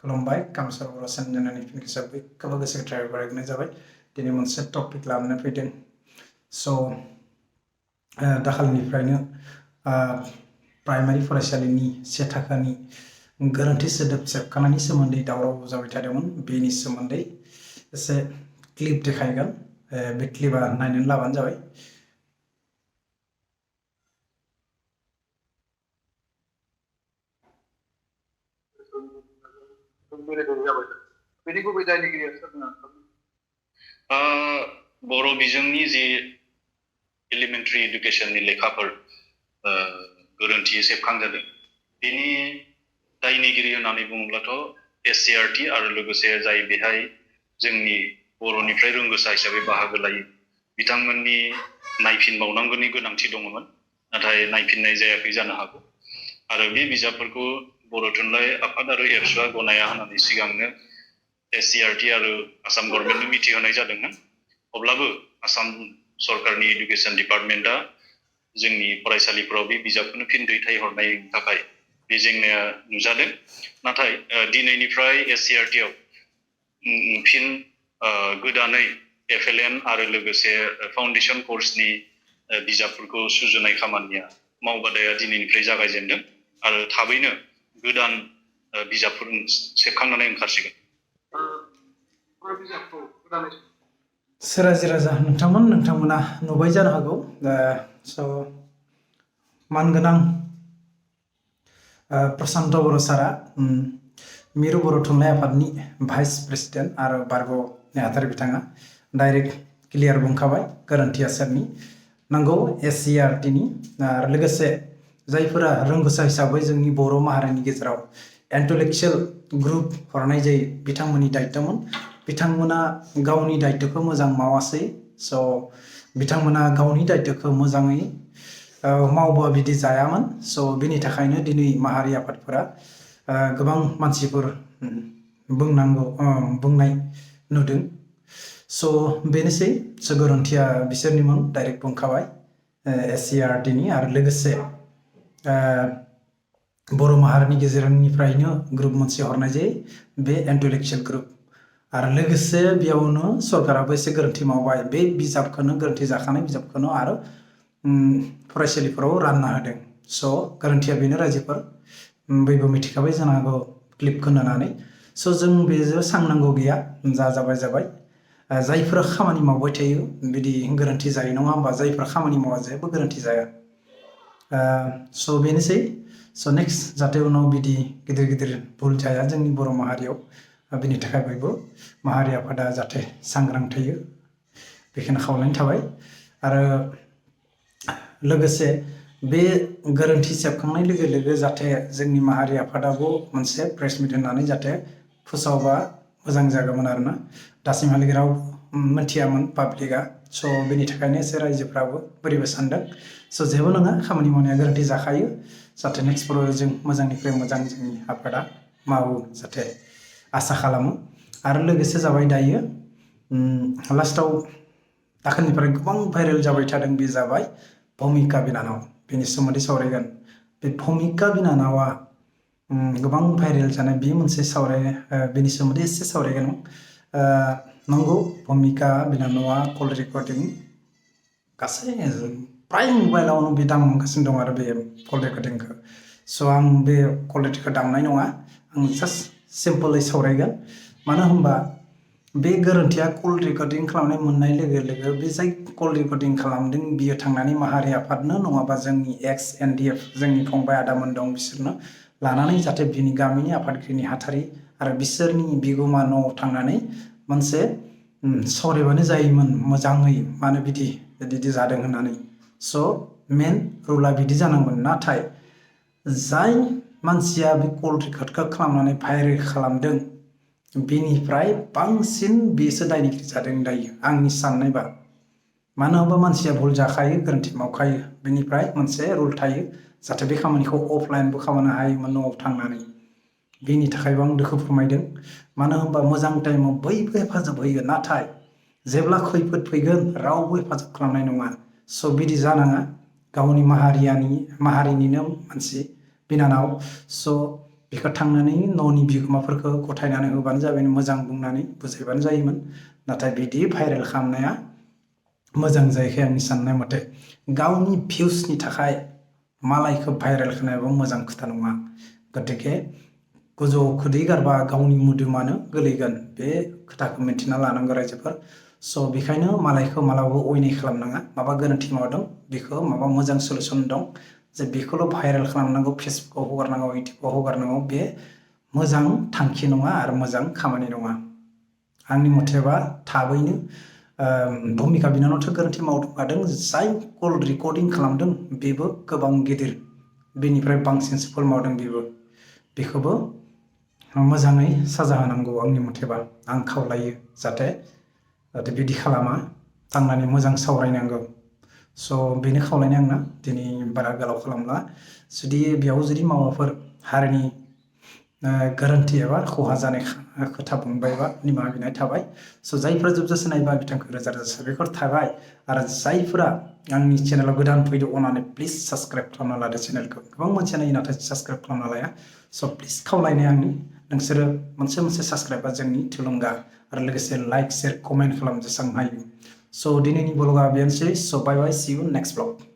खुलुमबाय कामसार बर' चेनेलनि फिन हिसाबै गोबां गोसो गोथारै बरायनाय जाबाय। दिनै मोनसे टपिक लानानै फैदों। दाखालिनिफ्रायनो प्राइमारि फरायसालिनि से थाखोनि गोरोन्थि सोदोब सेबखांनायनि सोमोन्दै दावराव जाबाय थादोंमोन। बेनि सोमोन्दै एसे क्लिप देखायगोन। बे क्लिपआ नायनानै लाबानो जाबाय। बर' बिजोंनि जि एलिमेन्टारि एडुकेशननि लेखाफोर गोरोन्थि सेबखांजादों, बेनि दायनिगिरि होननानै बुङोब्लाथ' SCERT आरो लोगोसे जाय बेहाय जोंनि बर'निफ्राय रोंगौसा हिसाबै बाहागो लायो बिथांमोननि नायफिनबावनांगौनि गोनांथि दङमोन, नाथाय नायफिननाय जायाखै जानो हागौ। आरो बे बिजाबफोरखौ बर' थुनलाइ आफाद आरो एबसुआ गनाया होननानै सिगांनो SCERT आरो आसाम गभर्नमेन्टनो मिथिहोनाय जादोंमोन। अब्लाबो आसाम सरकारनि एडुकेशन डिपार्टमेन्टआ जोंनि फरायसालिफोराव बे बिजाबखौनो फिन दैथायहरनायनि थाखाय बे जेंनाया नुजादों। नाथाय दिनैनिफ्राय SCERT आव फिन गोदानै FLN आरो लोगोसे फाउन्डेसन कर्सनि बिजाबफोरखौ सुजुनाय खामानिया मावबादाया दिनैनिफ्राय जागायजेनदों आरो थाबैनो गोदान बिजाबफोर सेबखांनानै ओंखारसिगोन। रायजो राजा नोंथांमोना नुबाय जानो हागौ। मानगोनां प्रशान्त बर' सारा मिरु बर' थुनलाइ आफादनि भाइस प्रेसिडेन्ट आरो बारग' नेहाथारि बिथाङा डाइरेक्ट क्लियार बुंखाबाय गोरोन्थिया सोरनि। नंगौ SCERTनि आरो लोगोसे जायफोरा रोंगौसा हिसाबै जोंनि बर' माहारिनि गेजेराव इन्टेलेक्चुयेल ग्रुप हरनाय जायो बिथांमोननि दायित्वमोन। बिथांमोना गावनि दायित्वखौ मोजां मावासै। बिथांमोना गावनि दायित्वखौ मोजाङै मावबा बिदि जायामोन। बिनि थाखायनो दिनै माहारि आफादफोरा गोबां मानसिफोर बुंनाय नुदों। बेनोसै गोरोन्थिया बिसोरनिमोन, डाइरेक्ट बुंखाबाय SCERTनि आरो लोगोसे बर' माहारिनि गेजेरनिफ्रायनो ग्रुप मोनसे हरनाय जायो, बे इन्टेलेक्चुयेल ग्रुप। आरो लोगोसे बेयावनो सरकाराबो एसे गोरोन्थि मावबाय, बे बिजाबखौनो गोरोन्थि जाखानाय बिजाबखौनो आरो फरायसालिफोराव रानना होदों। गोरोन्थिया बेनो रायजोफोर, बयबो मिथिखाबाय जानो हागौ क्लिपखौ नुनानै। जों बेजों सांनांगौ गैया, जाबाय। जायफोरा खामानि मावबाय थायो बिदि गोरोन्थि जायो नङा होमबा? जायफोरा खामानि मावा जेबो गोरोन्थि जाया। बेनोसै। नेक्स्ट जाहाथे उनाव बिदि गिदिर गिदिर भुल जाया जोंनि बर' माहारियाव, बिनि थाखाय बयबो माहारि आफादा जाहाथे सांग्रां थायो, बेखौनो खावलायनाय थाबाय। आरो लोगोसे बे गोरोन्थि सेबखांनाय लोगो लोगो जाहाथे जोंनि माहारि आफादाबो मोनसे प्रेस मिट होनानै जाहाथे फोसावबा मोजां जागौमोन आरोना। दासिमहालागै रावबो मिथियामोन पाब्लिकआ। बेनि थाखायनो एसे रायजोफ्राबो बोरैबा सानदों। जेबो नङा, खामानि मावनाया गोरोन्थि जाखायो। जाहाथे नेक्स्टफोराव जों मोजांनिफ्राय मोजां जोंनि आफादा मावो जाहाथे आसा खालामो। आरो लोगोसे जाबाय दायो लास्टआव दाखालिनिफ्राय गोबां भाइरेल जाबाय थादों, बे जाबाय भुमिका बिनानाव। बेनि सोमोन्दै सावरायगोन। बे भुमिका बिनानावा गोबां भाइरेल जानाय, बे मोनसे बेनि सोमोन्दै एसे सावरायगोन। नंगौ भुमिका बिनानावा कल रेकर्डिं गासै प्राय मबाइलावनो बे दामगासिनो दं आरो बे कल रेकर्डिंखौ। आं बे कल रेकर्डिंखौ दामनाय नङा, आं जास्ट सिम्पलै सावरायगोन। मानो होनबा बे गोरोन्थिया कल रेकर्डिं खालामनाय मोननाय लोगो लोगो बे जाय कल रेकर्डिं खालामदों बियो थांनानै माहारि आफादनो नङाबा जोंनि NDF जोंनि फंबाय आदामोन दं बिसोरनो लानानै जाहाथे बिनि गामिनि आफादगिरि नेहाथारि आरो बिसोरनि बिगोमा न'आव थांनानै मोनसे सावरायबानो जायोमोन मोजाङै, मानो बिदि जादों होननानै। मेन रुला बिदि जानांगोन। नाथाय जाय मानसिया बे कल रेकर्डखौ खालामनानै भाइरेल खालामदों बेनिफ्राय बांसिन बेसो दायनिगिरि जादों दायो आंनि साननायबा। मानो होनबा मानसिया भुल जाखायो, गोरोन्थि मावखायो। बेनिफ्राय मोनसे रुल थायो जाहाथे बे खामानिखौ अफलाइनबो खालामनो हायोमोन न'आव थांनानै। बेनि थाखायबो आं दुखु फोरमायदों। मानो होनबा मोजां टाइमाव बयबो हेफाजाब होयो, नाथाय जेब्ला खैफोद फैगोन रावबो हेफाजाब खालामनाय नङा। बिदि जानाङा। गावनि माहारिनिनो मानसि बिनानाव। बेखौ थांनानै न'नि बिगोमाफोरखौ गथायनानै होबानो जाबाय, मोजां बुंनानै बुजायबानो जायोमोन। नाथाय बिदि भाइरेल खालामनाया मोजां जायाखै आंनि साननाय मथे। गावनि भिउसनि थाखाय मालायखौ भाइरेल खालामनायाबो मोजां खोथा नङा। गतिके गोजौआव खुदै गारबा गावनि मोदोमानो गोलैगोन, बे खोथाखौ मिन्थिना लानांगौ रायजोफोर। स' बेखायनो मालायखौ मालाबाबो अयनाय खालामनाङा। माबा गोरोन्थि मावदों बेखौ माबा मोजां सलुसन दं जे बेखौल' भाइरेल खालामनांगौ, फेसबुकआव हगारनांगौ, इउटुबाव हगारनांगौ, बे मोजां थांखि नङा आरो मोजां खामानि नङा। आंनि मथेबा थाबैनो भुमिका बिनानावथ' गोरोन्थि मावदों, जाय कल रेकर्डिं खालामदों बेबो गोबां गिदिर, बेनिफ्राय बांसिनसो भुल मावदों बेबो। बेखौबो मोजाङै साजा होनांगौ आंनि मथेबा। आं खावलायो जाहाथे बिदि खालामा, थांनानै मोजां सावरायनांगौ। स' बेनो खावलायनाय आंना। दिनै बारा गोलाव खालामला। जुदि बेयाव माबाफोर हारिनि गोरोन्थि एबा खहा जानाय खोथा बुंबायबा निमाहा बिनाय थाबाय। स' जायफोरा जोबजासे नायबा बिथांखौ रोजा रोजा साबायखर थाबाय। आरो जायफोरा आंनि चेनेलाव गोदान फैदो, अनानै प्लिज साबस्क्राइब खालामना लादो चेनेलखौ। गोबां मानसियानो नायो नाथाय साबस्क्राइब खालामना लाया। स' प्लिज खावलायनाय आंनि, नोंसोरो मोनसे साबस्क्राइबा जोंनि थुलुंगा, आरो लोगोसे लाइक, शेयार, कमेन्ट खालाम जेसां हायो। स' दिनैनि ब्लगा बेनोसै। स' बाय बाय, सि इउ नेक्स्ट ब्लग।